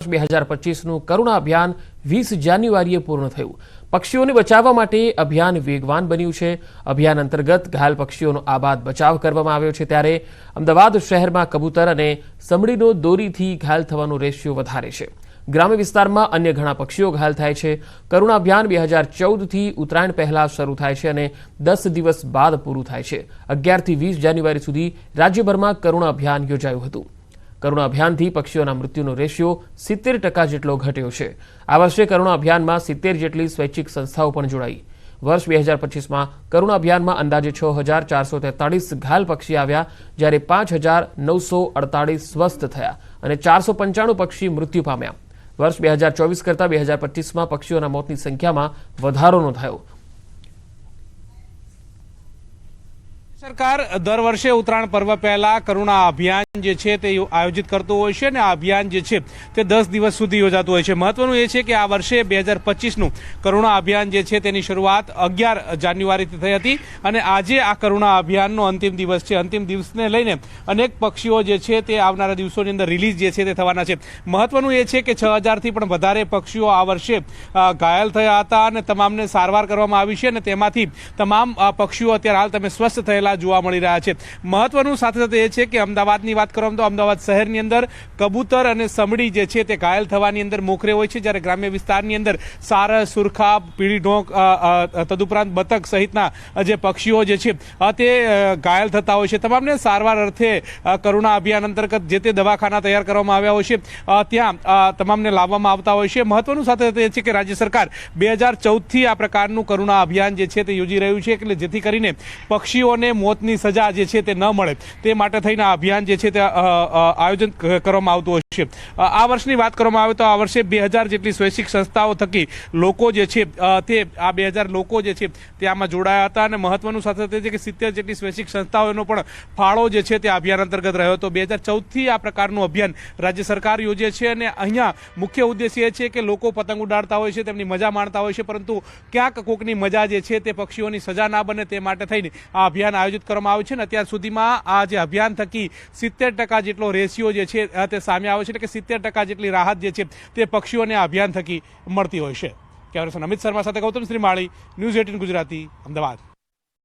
2025નું કરુણા અભિયાન 20 જાન્યુઆરીએ પૂર્ણ થયું। પક્ષીઓને બચાવવા માટે અભિયાન વેગવાન બન્યું છે। અભિયાન અંતર્ગત ઘાયલ પક્ષીઓનો આબાદ બચાવ કરવામાં આવ્યો છે। ત્યારે અમદાવાદ શહેરમાં કબૂતર અને સમડીનો દોરીથી ઘાયલ થવાનો રેશિયો વધારે છે। ગ્રામ્ય વિસ્તારમાં અન્ય ઘણા પક્ષીઓ ઘાયલ થાય છે। કરુણા અભિયાન 2014થી ઉત્તરાયણ પહેલા શરૂ થાય છે અને 10 દિવસ બાદ પૂરું થાય છે। 11 થી 20 જાન્યુઆરી સુધી રાજ્યભરમાં કરુણા અભિયાન યોજાયું હતું। કરુણા અભિયાનથી પક્ષીઓના મૃત્યુનો રેશિયો 70% જેટલો ઘટ્યો છે। આ વર્ષે કરુણા અભિયાનમાં 70 જેટલી સ્વૈચ્છિક સંસ્થાઓ પણ જોડાઈ। વર્ષ 2025માં કરુણા અભિયાનમાં અંદાજે 6443 ઘાયલ પક્ષી આવ્યા, જ્યારે 5948 સ્વસ્થ થયા અને 495 પક્ષી મૃત્યુ પામ્યા। વર્ષ 2024 કરતાં 2025માં પક્ષીઓના મોતની સંખ્યામાં વધારો નોંધાયો। સરકાર દર વર્ષે ઉત્તરાયણ પર્વ પહેલા કરુણા અભિયાન જે છે તે આયોજિત કરતું હોય છે અને આ અભિયાન જે છે તે 10 દિવસ સુધી યોજાતું હોય છે। મહત્વનું એ છે કે આ વર્ષે 2025નું કરુણા અભિયાન જે છે તેની શરૂઆત 11 જાન્યુઆરીથી થઈ હતી અને આજે આ કરુણા અભિયાનનો અંતિમ દિવસ છે। અંતિમ દિવસને લઈને અનેક પક્ષીઓ જે છે તે આવનારા દિવસોની અંદર રિલીઝ જે છે તે થવાના છે। મહત્વનું એ છે કે 6000થી પણ વધારે પક્ષીઓ આ વર્ષે ઘાયલ થયા હતા અને તમામને સારવાર કરવામાં આવી છે અને તેમાંથી તમામ પક્ષીઓ અત્યારે હાલ તમે સ્વસ્થ થયેલા જોવા મળી રહ્યા છે। મહત્વનું સાથે સાથે એ છે કે અમદાવાદની વાત કરવામાં તો અમદાવાદ શહેરની અંદર કબૂતર અને સમડી જે છે તે ઘાયલ થવાની અંદર મોખરે હોય છે, જ્યારે ગ્રામ્ય વિસ્તારની અંદર સારસ, સુરખા, પીળી ઢોંક, તદુપરાંત બતક સહિતના જે પક્ષીઓ જે છે તે ઘાયલ થતા હોય છે। તમામને સારવાર અર્થે કરુણા અભિયાન અંતર્ગત જે તે દવાખાના તૈયાર કરવામાં આવ્યા હોય છે ત્યાં તમામને લાવવામાં આવતા હોય છે। મહત્વનું સાથે સાથે એ છે કે રાજ્ય સરકાર 2014થી આ પ્રકારનું કરુણા અભિયાન જે છે તે યોજી રહ્યું છે, એટલે જેથી કરીને પક્ષીઓને મોતની સજા જે છે તે ન મળે તે માટે થઈને આ અભિયાન જે છે તે આયોજન કરવામાં આવતું હોય છે। આ વર્ષની વાત કરવામાં આવે તો આ વર્ષે 2000 જેટલી સ્વૈચ્છિક સંસ્થાઓ થકી લોકો જે છે તે આ 2000 લોકો જે છે તે આમાં જોડાયા હતા અને મહત્વનું સાથે તે છે કે 70 જેટલી સ્વૈચ્છિક સંસ્થાઓનો પણ ફાળો જે છે તે અભિયાન અંતર્ગત રહ્યો હતો। 2014થી આ પ્રકારનું અભિયાન રાજ્ય સરકાર યોજે છે અને અહીંયા મુખ્ય ઉદ્દેશ્ય એ છે કે લોકો પતંગ ઉડાડતા હોય છે, તેમની મજા માણતા હોય છે, પરંતુ ક્યાંક કોકની મજા જે છે તે પક્ષીઓની સજા ના બને તે માટે થઈને આ અભિયાન આયોજિત કરવામાં આવ્યું છે અને અત્યાર સુધીમાં આ જે અભિયાન થકી 70% જેટલો રેશિયો જે છે તે સામે આવ્યો છે, એટલે કે 70% જેટલી રાહત જે છે તે પક્ષીઓને આ અભિયાન થકી મળતી હોય છે। કેમેરા પર્સન અમિત શર્મા સાથે ગૌતમ શ્રીમાળી, ન્યૂઝ 18 ગુજરાતી, અમદાવાદ।